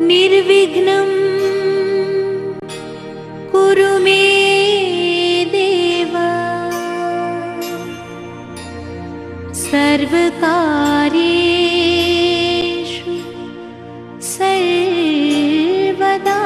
निर्विघ्नं कुरु मे देव सर्वकार्येषु सर्वदा।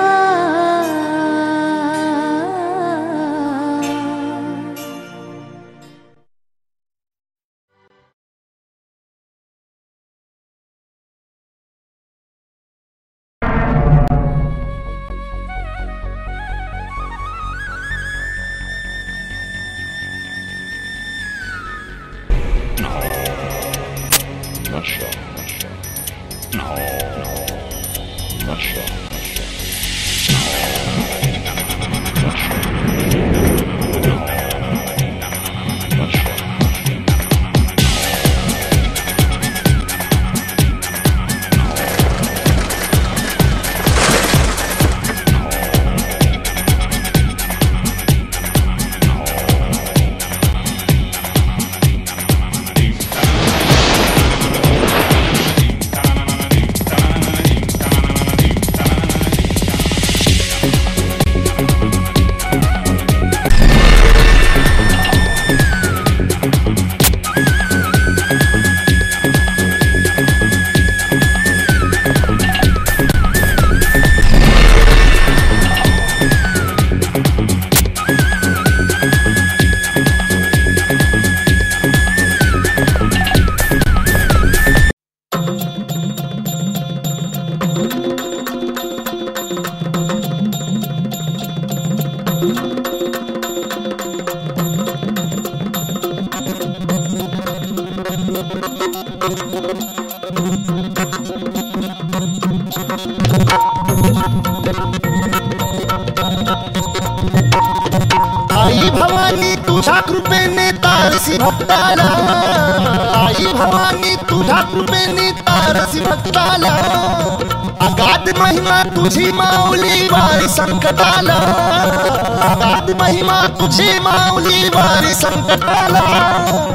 आई भवानी तुझ्या कृपेने तारसी भक्ताला, आई भवानी तुझ्या कृपेने तारसी भक्ताला, अगाध महिमा तुझी माऊली वारी संकटाला, अगाध महिमा तुझी माऊली वारी संकटाला।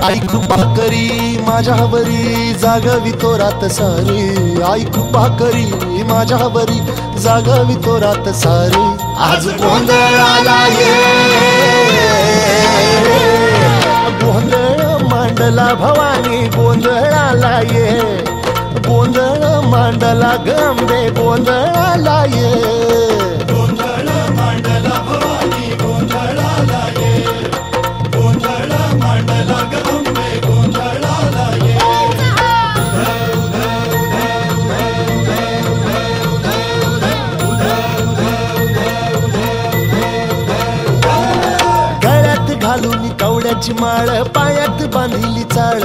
आई कृपा करी माझ्यावरी जागवी तो रात सारी, आई कृपा करी माझ्यावरी जागवी तो रात सारी। आज गोंधळाला ये गोंधळ मांडला भवानी, गोंधळाला ये गोंधळ मांडला गंबे, गोंधळाला ये गोंधळ मांडला भवानी, गोंधळाला ये गोंधळ मांडला गंबे, गोंधळाला ये। गळ्यात घालून कवड्याची माळ, पायात बांधिली चाळ,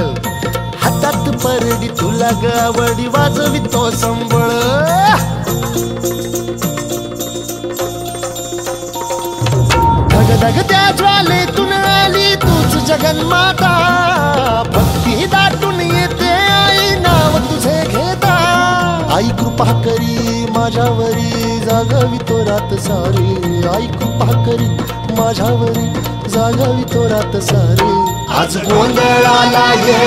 हातात परडी तुला गावडी वाजवी तो संबळ। धगधग त्या ज्वालेतून आली तूच जगन्माता, भक्ती दाटून येते आई नाव तुझे घेता। आई कृपा करी माझ्यावरी जागवी तो रात सारी, आई कृपा करी माझ्यावरी जागवी तो रात सारी। आज गोंधळाला ये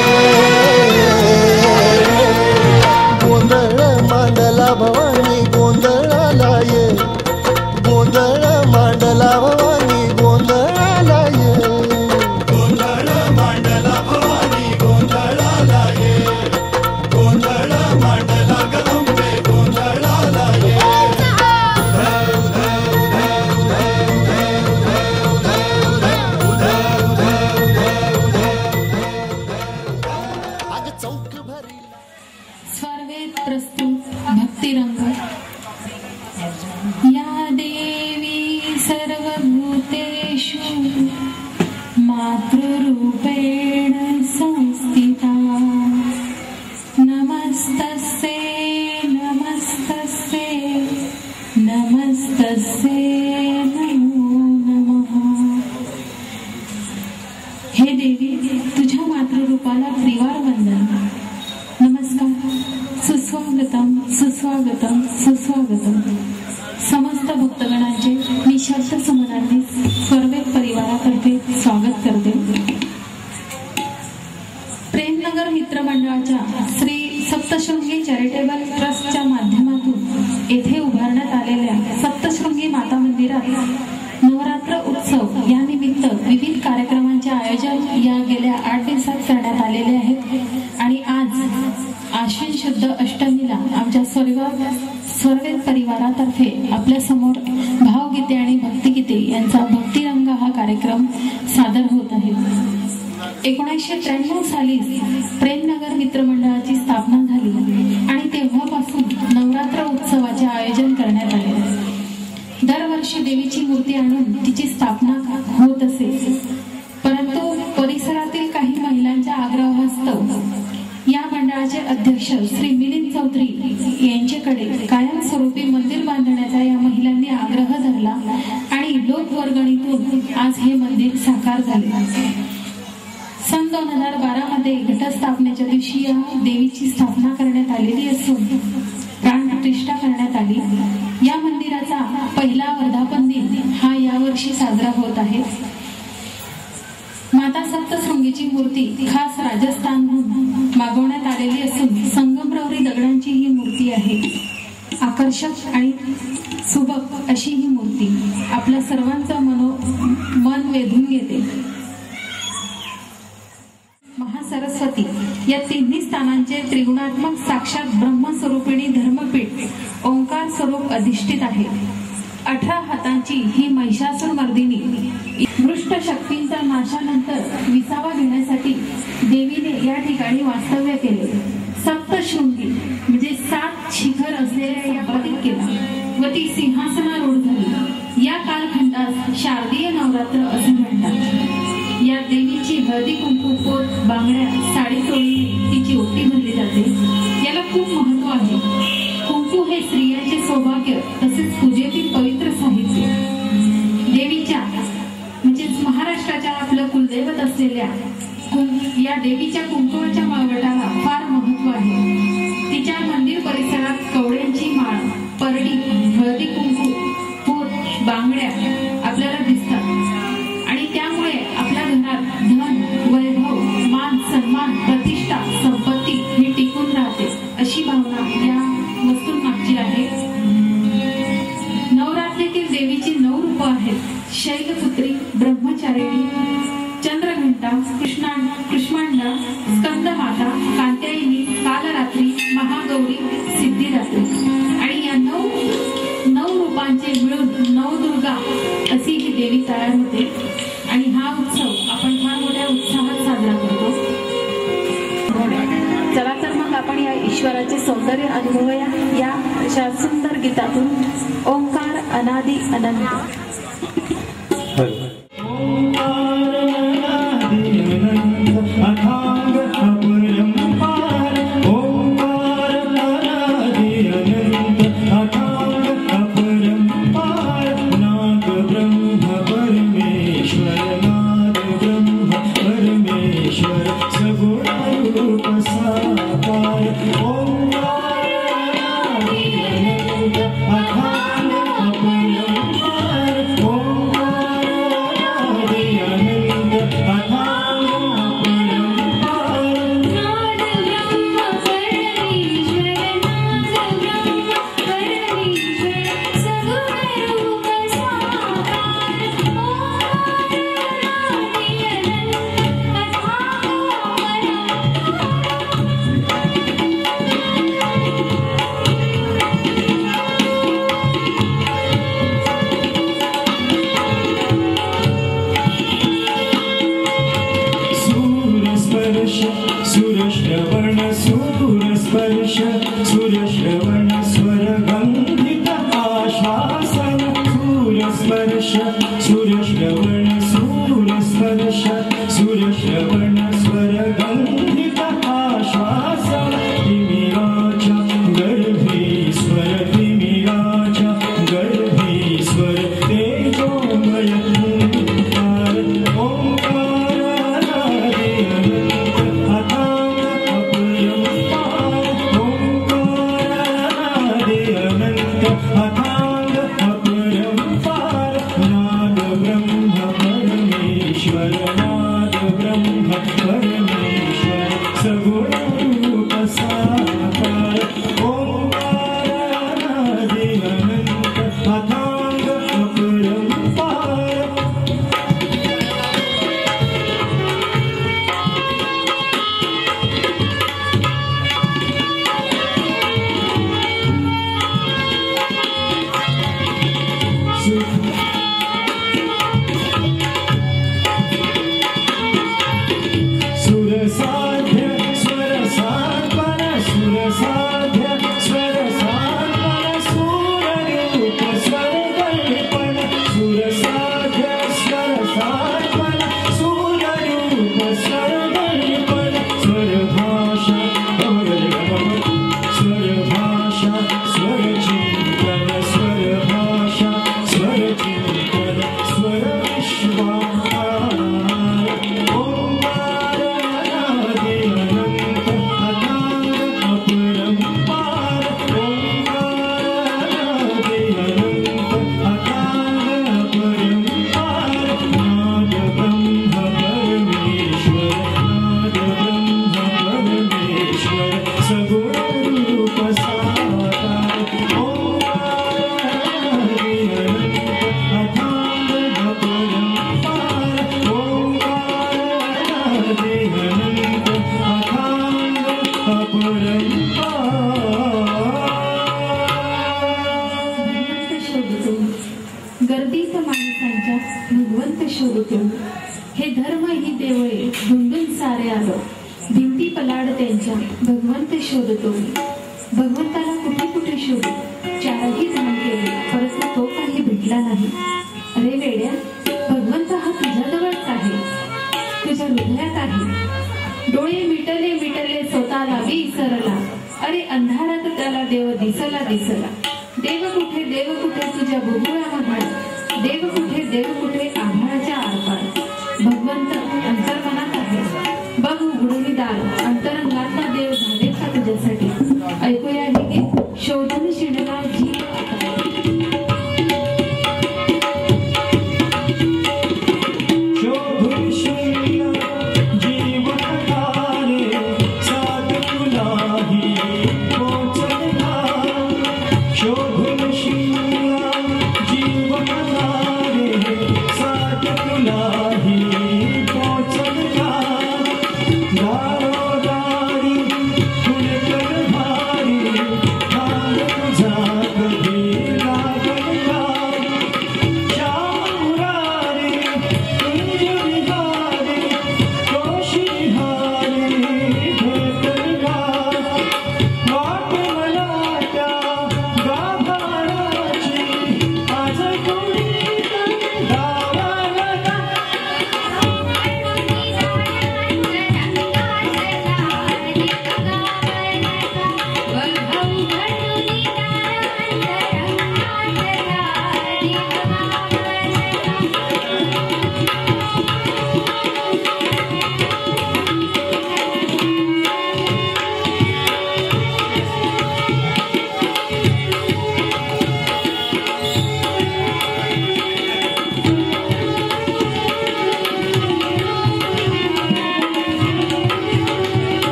गोंधळ मांडला भवानी, गोंधळाला ये गोंधळ मांडला भवानी, गोंधळाला ये गोंधळ मांडला भवानी, गोंधळाला ये गोंधळ मांडला गंबे, गोंधळाला ये। स्वर्वेद प्रस्तुत भक्तिरंग। या देवी सर्वभूतेषु मातृरूपेण संस्थिता, नमस्तस्यै नमस्तस्यै नमस्तस्यै नमो नमः। हे देवी, तुझ्या मातृरूपाला त्रिवार वंदन, नमस्कार, सुस्वागतम सुस्वागतम सुस्वागतम। समस्त भक्तगणांचे निशब्द समनार्थी स्वर्वेद परिवारातर्फे स्वागत करते। प्रेमनगर मित्र मंडळाच्या श्री सप्तशृंगी चॅरिटेबल ट्रस्टच्या माध्यमातून येथे उभारण्यात आलेल्या सप्तशृंगी माता मंदिरात नवरात्र उत्सव या निमित्त विविध कार्यक्रमांचे आयोजन या गेल्या 8 दिवसात करण्यात आलेले आहेत आणि आज आश्विन शुद्ध अष्टमीला आमच्या स्वर्वेद परिवारातर्फे आपल्या समोर भावगीते आणि भक्तिगीते यांचा भक्तिरंग हा कार्यक्रम सादर होत आहे. 1993 साली प्रेमनगर मित्रमंडळाची स्थापना झाली आणि तेव्हापासून नवरात्र उत्सवाचे आयोजन करण्यात आले. दरवर्षी देवीची मूर्ती आणून तिची स्थापना होत असे, परंतु परिसरातील काही महिलांच्या आग्रहास्तव या मंडळाचे अध्यक्ष श्री मिलिंद चौधरी यांच्याकडे कायमस्वरूपी मंदिर बांधण्याचा या महिलांनी आग्रह धरला आणि लोकवर्गणीतून आज हे मंदिर साकार झाले. सन 2012 मध्ये घटस्थापनेच्या दिवशी या देवीची स्थापना करण्यात आलेली असून प्राणप्रतिष्ठा करण्यात आली. या मंदिराचा पहिला वर्धापन दिन हा यावर्षी साजरा होत आहे. माता सप्तशृंगीची मूर्ती खास राजस्थानहून मागवण्यात आलेली असून संगमरवरी दगडांची ही मूर्ती आहे. आकर्षक आणि सुबक अशी ही मूर्ती आपल्या सर्वांचं मन वेधून घेते. महासरस्वती या तिन्ही स्थानांचे त्रिगुणात्मक साक्षात ब्रह्मस्वरूपिणी धर्मपीठ ओंकार स्वरूप अधिष्ठित आहे. 18 हातांची ही महिषासुरमर्दिनी दृष्ट शक्तींच्या नाशानंतर विसावा घेण्यासाठी देवीने या ठिकाणी वास्तव्य केले. सप्तशृंगी म्हणजे 7 शिखर असलेल्या या प्रतीक केला व ती सिंहासनारूढ झाली. या कालखंडास शारदीय नवरात्र असे म्हणतात. या देवीची हळदी कुंकू पोत बांगड्या साडी चोळीने तिची ओटी भरली जाते. याला खूप महत्व आहे. कुंकू हे स्त्रियांचे सौभाग्य तसेच पूजेतील पवित्र साहित्य. देवीच्या म्हणजेच महाराष्ट्राच्या आपलं कुलदैवत असलेल्या या देवीच्या कुंकुमाच्या माळवटाला फार महत्व आहे. तिच्या मंदिर परिसरात कवड्यांची माळ, परडी, हळदी कुंकू पोत बांगड्या आपल्याला दिसतात आणि त्यामुळे आपल्या घरात धन, वैभव, मान, सन्मान, प्रतिष्ठा, संपत्ती ही टिकून राहते अशी भावना या वस्तूंमागची आहे. नवरात्रीतील देवीची 9 रूपं आहेत. शैलपुत्री, ब्रह्मचारिणी, चंद्रघंटा, कृष्मांडा, स्कंदमाता, कात्यायनी, कालरात्री, महागौरी, सिद्धिदात्री आणि या 9 रूपांचे मिळून नवदुर्गा अशी ही देवी तयार होते आणि हा उत्सव आपण फार मोठ्या उत्साहात साजरा करतो. चला तर मग आपण या ईश्वराचे सौंदर्य अनुभवूया या अशा सुंदर गीतातून. ओंकार अनादि अनंत. सगुण रूप साकार ओंकार गर्दीत माणसांच्या भगवंत शोधतो, हे धर्म ही देवळे धुंडून सारे आलो, भिंती पलाड त्यांच्या भगवंत शोधतो. भगवंताला कुठे कुठे शोधू, चारही धाम केले परंतु तो काही भेटला नाही. अरे वेड्या, भगवंत हा तुझ्याजवळच आहे, तुझ्या हृदयात आहे. डोळे मिटले मिटले स्वतःला विसरला, अरे अंधारात त्याला देव दिसला दिसला. देव कुठे तुझ्या बुबुळा महाड, देव कुठे आभाळाच्या आरपार. भगवंत अंतर्मनात आहे, बघ उघडून दार, अंतरंगातला देव झाले का तुझ्यासाठी. ऐकूया हे गीत शोधून शिणला जीव आता.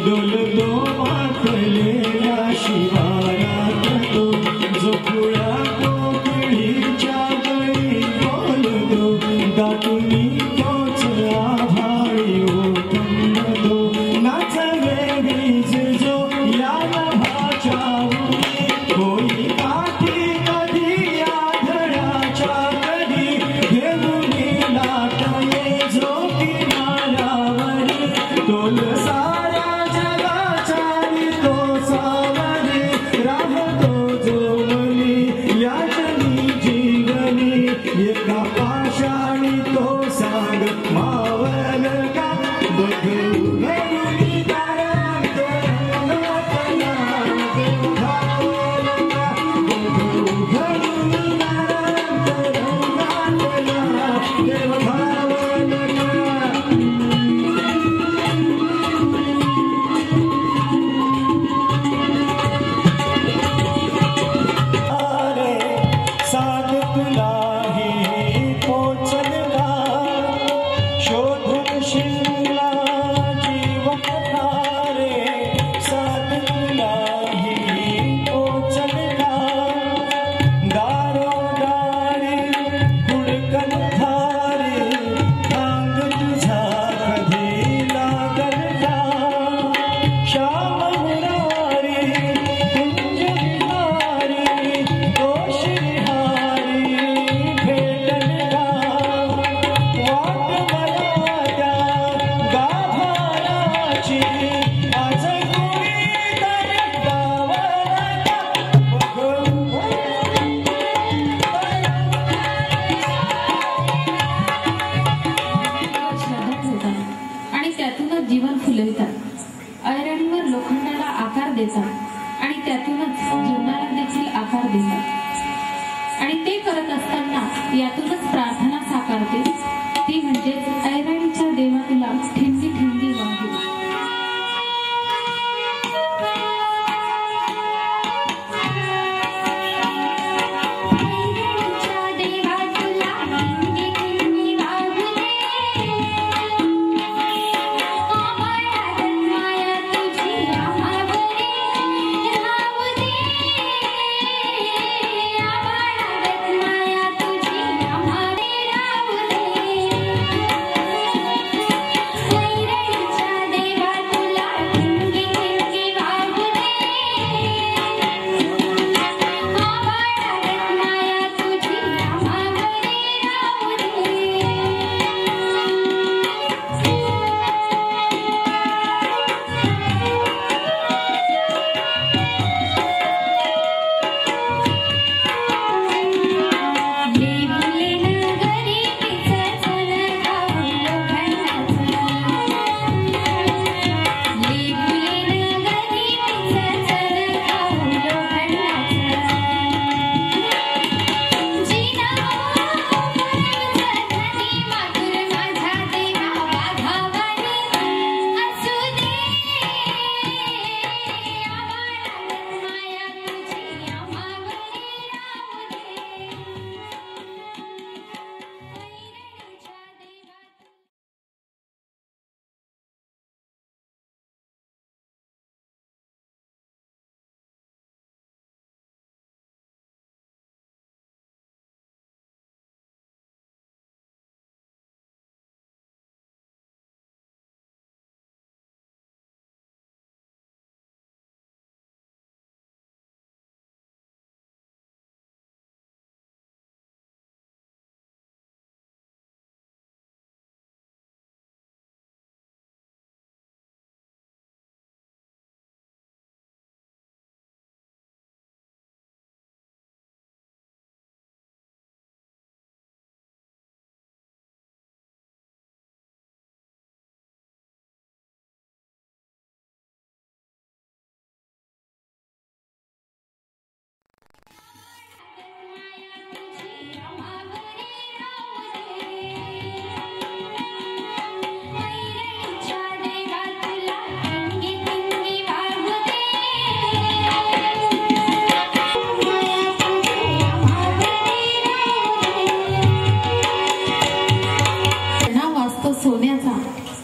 डोलतो वाकलेला शिवा त्यातूनच जीवनाला देखील आकार देतात आणि ते करत असताना यातूनच प्रार्थना साकारते, ती म्हणजेच ऐरणीच्या देवा तुला ठिणगी ठिणगी वाहू.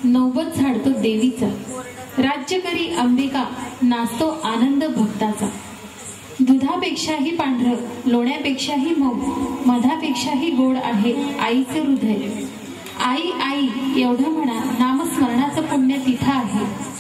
नौबत झाडतो देवीचा, राज्य करी अंबिका, नाचतो आनंद भक्ताचा. दुधापेक्षाही पांढरं, लोण्यापेक्षाही मऊ, मधापेक्षाही गोड आहे आईचे हृदय. आई आई एवढं म्हणा, नामस्मरणाचं पुण्य तिथं आहे.